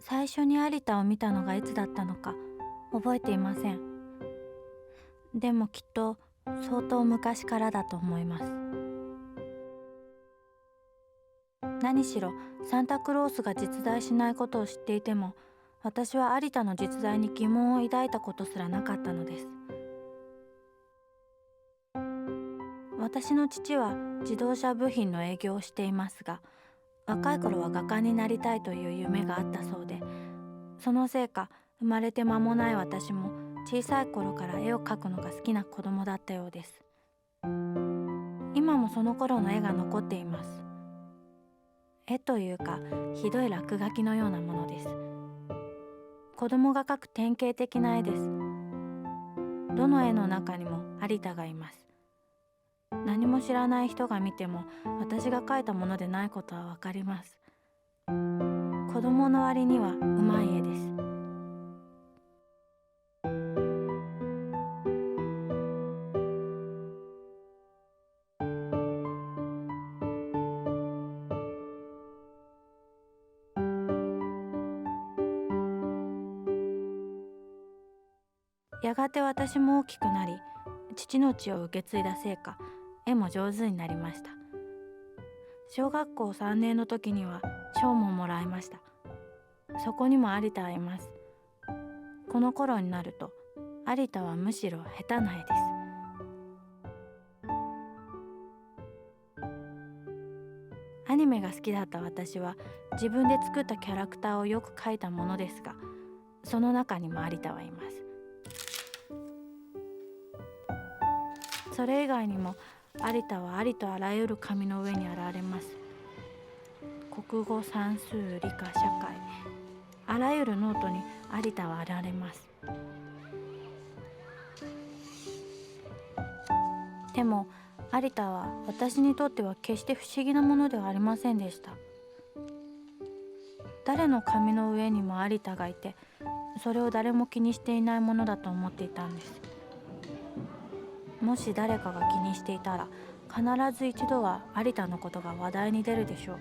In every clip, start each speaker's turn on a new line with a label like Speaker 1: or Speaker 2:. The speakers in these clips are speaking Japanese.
Speaker 1: 最初に有田を見たのがいつだったのか覚えていません。でもきっと相当昔からだと思います。何しろサンタクロースが実在しないことを知っていても、私は有田の実在に疑問を抱いたことすらなかったのです。私の父は自動車部品の営業をしていますが、若い頃は画家になりたいという夢があったそうで、そのせいか生まれて間もない私も小さい頃から絵を描くのが好きな子供だったようです。今もその頃の絵が残っています。絵というかひどい落書きのようなものです。子供が描く典型的な絵です。どの絵の中にも有田がいます。何も知らない人が見ても私が描いたものでないことはわかります。子供の割にはうまい絵です。やがて私も大きくなり、父の血を受け継いだせいか絵も上手になりました。小学校3年の時には賞ももらいました。そこにも有田はいます。この頃になると有田はむしろ下手な絵です。アニメが好きだった私は自分で作ったキャラクターをよく描いたものですが、その中にも有田はいます。それ以外にも有田はありとあらゆる紙の上に現れます。国語、算数、理科、社会、あらゆるノートに有田は現れます。でも有田は私にとっては決して不思議なものではありませんでした。誰の紙の上にも有田がいて、それを誰も気にしていないものだと思っていたんです。もし誰かが気にしていたら必ず一度は有田のことが話題に出るでしょう。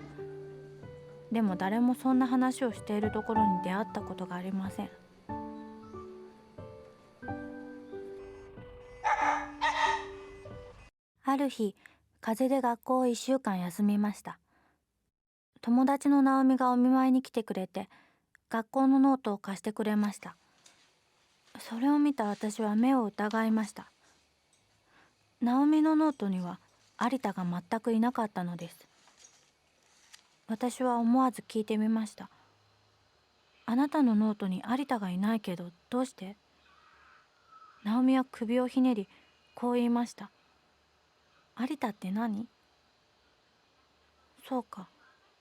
Speaker 1: でも誰もそんな話をしているところに出会ったことがありません。ある日、風邪で学校を1週間休みました。友達の直美がお見舞いに来てくれて、学校のノートを貸してくれました。それを見た私は目を疑いました。直美のノートには有田が全くいなかったのです。私は思わず聞いてみました。あなたのノートに有田がいないけどどうして？直美は首をひねり、こう言いました。有田って何？そうか、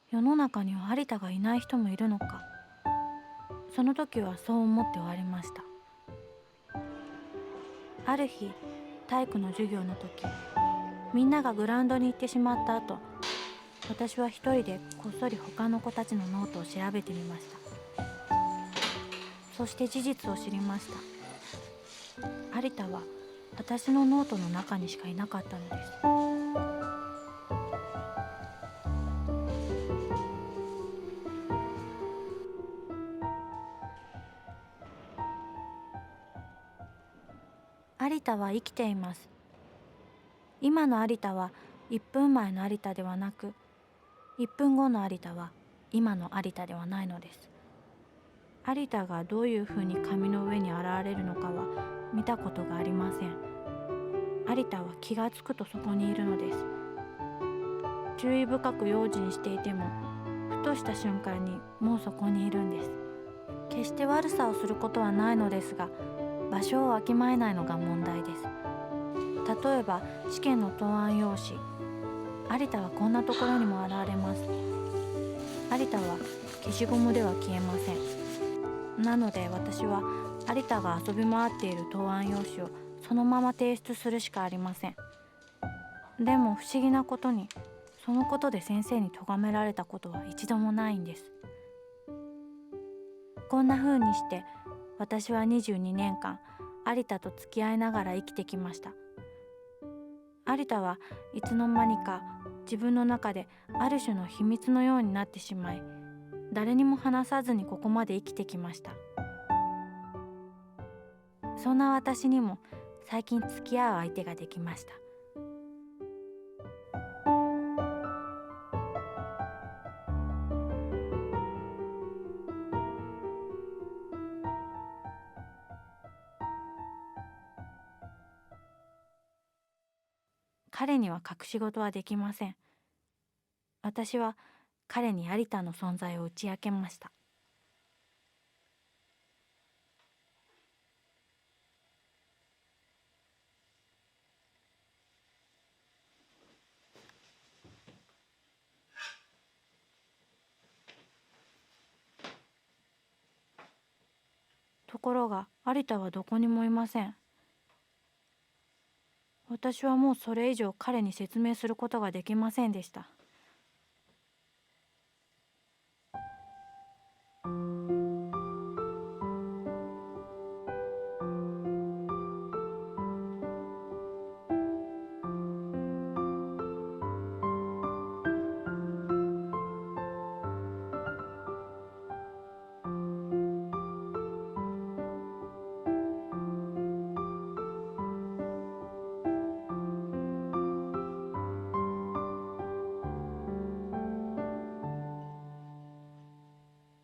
Speaker 1: 世の中には有田がいない人もいるのか。その時はそう思って終わりました。ある日、体育の授業の時、みんながグラウンドに行ってしまった後、私は一人でこっそり他の子たちのノートを調べてみました。そして事実を知りました。有田は私のノートの中にしかいなかったのです。有田は生きています。今の有田は1分前の有田ではなく、1分後の有田は今の有田ではないのです。有田がどういうふうに紙の上に現れるのかは見たことがありません。有田は気がつくとそこにいるのです。注意深く用心していても、ふとした瞬間にもうそこにいるんです。決して悪さをすることはないのですが、場所をわきまえないのが問題です。例えば試験の答案用紙、有田はこんなところにも現れます。有田は消しゴムでは消えません。なので私は有田が遊び回っている答案用紙をそのまま提出するしかありません。でも不思議なことに、そのことで先生に咎められたことは一度もないんです。こんな風にして私は22年間有田と付き合いながら生きてきました。有田はいつの間にか自分の中である種の秘密のようになってしまい、誰にも話さずにここまで生きてきました。そんな私にも最近付き合う相手ができました。彼には隠し事はできません。私は彼に有田の存在を打ち明けました。ところが有田はどこにもいません。私はもうそれ以上彼に説明することができませんでした。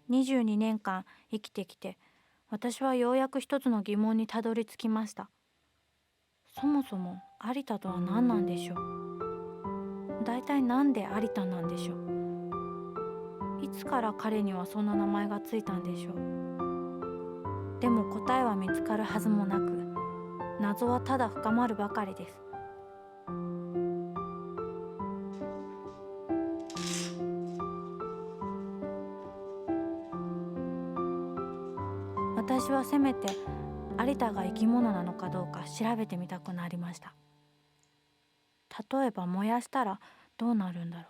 Speaker 1: 22年間生きてきて、私はようやく一つの疑問にたどり着きました。そもそも有田とは何なんでしょう。大体なんで有田なんでしょう。いつから彼にはそんな名前がついたんでしょう。でも答えは見つかるはずもなく、謎はただ深まるばかりです。私はせめて有田が生き物なのかどうか調べてみたくなりました。例えば燃やしたらどうなるんだろう。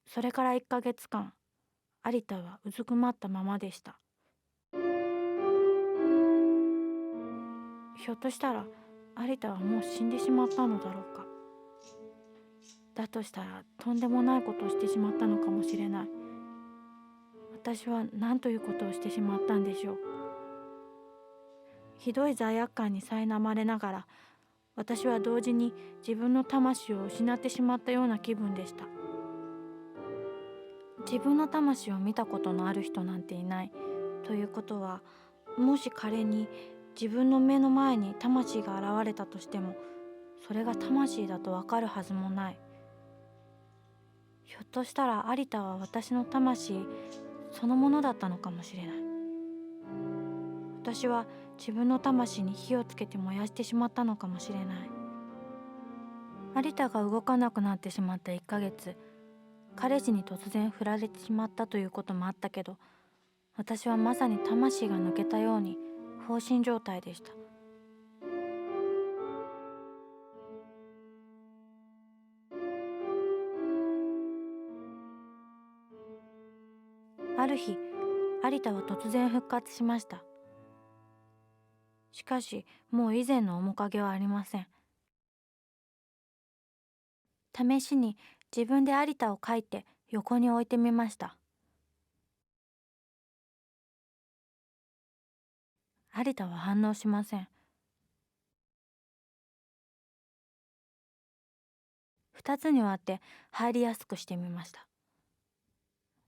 Speaker 1: それから1ヶ月間、有田はうずくまったままでした。ひょっとしたら有田はもう死んでしまったのだろうか。だとしたらとんでもないことをしてしまったのかもしれない。私は何ということをしてしまったんでしょう。ひどい罪悪感に苛まれながら、私は同時に自分の魂を失ってしまったような気分でした。自分の魂を見たことのある人なんていないということは、もし仮に自分の目の前に魂が現れたとしても、それが魂だとわかるはずもない。ひょっとしたら有田は私の魂そのものだったのかもしれない。私は自分の魂に火をつけて燃やしてしまったのかもしれない。有田が動かなくなってしまった1ヶ月、彼氏に突然振られてしまったということもあったけど、私はまさに魂が抜けたように放心状態でした。ある日、有田は突然復活しました。しかし、もう以前の面影はありません。試しに自分で有田を描いて横に置いてみました。有田は反応しません。2つに割って入りやすくしてみました。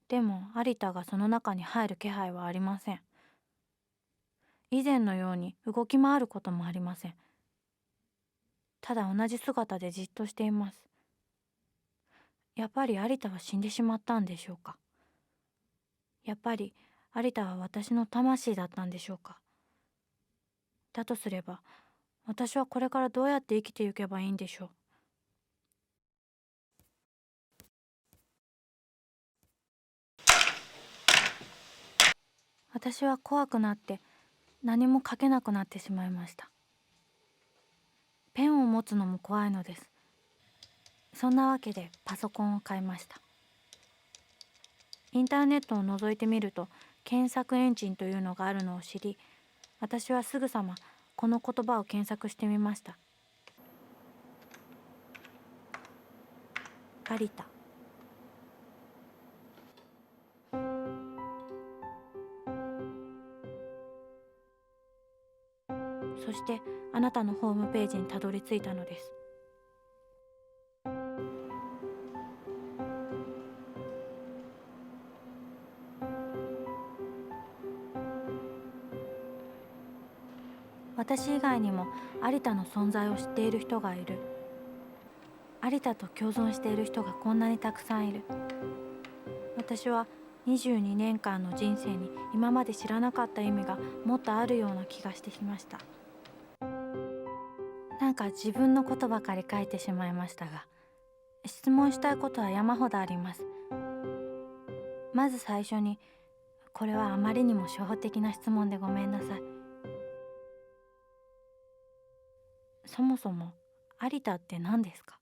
Speaker 1: でも有田がその中に入る気配はありません。以前のように動き回ることもありません。ただ同じ姿でじっとしています。やっぱり有田は死んでしまったんでしょうか。やっぱり有田は私の魂だったんでしょうか。だとすれば、私はこれからどうやって生きていけばいいんでしょう。私は怖くなって何も書けなくなってしまいました。ペンを持つのも怖いのです。そんなわけでパソコンを買いました。インターネットを覗いてみると検索エンジンというのがあるのを知り、私はすぐさまこの言葉を検索してみました。有田。そしてあなたのホームページにたどり着いたのです。私以外にも有田の存在を知っている人がいる。有田と共存している人がこんなにたくさんいる。私は22年間の人生に今まで知らなかった意味がもっとあるような気がしてきました。なんか自分のことばかり書いてしまいましたが、質問したいことは山ほどあります。まず最初に、これはあまりにも初歩的な質問でごめんなさい。そもそも有田って何ですか？